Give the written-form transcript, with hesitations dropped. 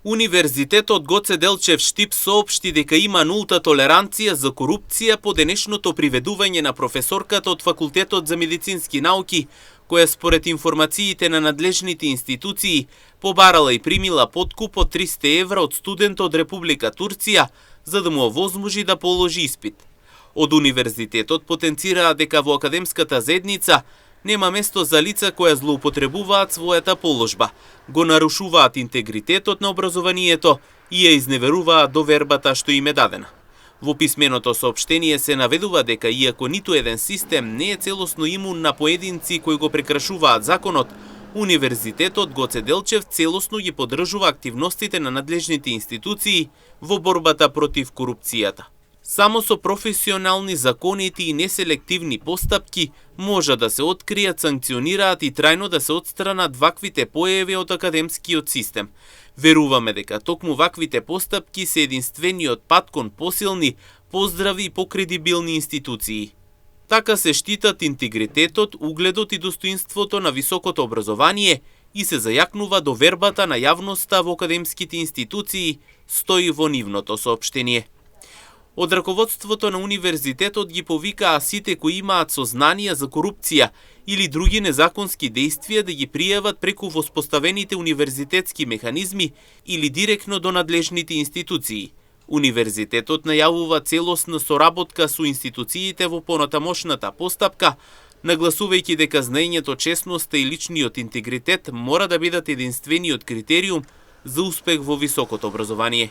Универзитетот Гоце Делчев Штип соопшти дека има нулта толеранција за корупција по денешното приведување на професорката од Факултетот за медицински науки, која според информациите на надлежните институции побарала и примила подкуп од 300 евра од студент од Република Турција за да му овозможи да положи испит. Од универзитетот потенцираа дека во академската заедница нема место за лица која злоупотребуваат својата положба, го нарушуваат интегритетот на образованието и ја изневеруваат довербата што им е дадена. Во писменото соопштение се наведува дека иако ниту еден систем не е целосно имун на поединци кои го прекрашуваат законот, Универзитетот Гоце Делчев целосно ги поддржува активностите на надлежните институции во борбата против корупцијата. Само со професионални, законити и неселективни постапки може да се откријат, санкционираат и трајно да се отстранат ваквите појави од академскиот систем. Веруваме дека токму ваквите постапки се единствениот пат кон посилни, поздрави и покредибилни институции. Така се штитат интегритетот, угледот и достоинството на високото образование и се зајакнува довербата на јавноста во академските институции, стои во нивното соопштение. Од раководството на универзитетот ги повикаа сите кои имаат сознанија за корупција или други незаконски действија да ги пријават преку воспоставените универзитетски механизми или директно до надлежните институции. Универзитетот најавува целосна соработка со институциите во понатамошната постапка, нагласувајќи дека знаењето, честноста и личниот интегритет мора да бидат единствениот критериум за успех во високото образование.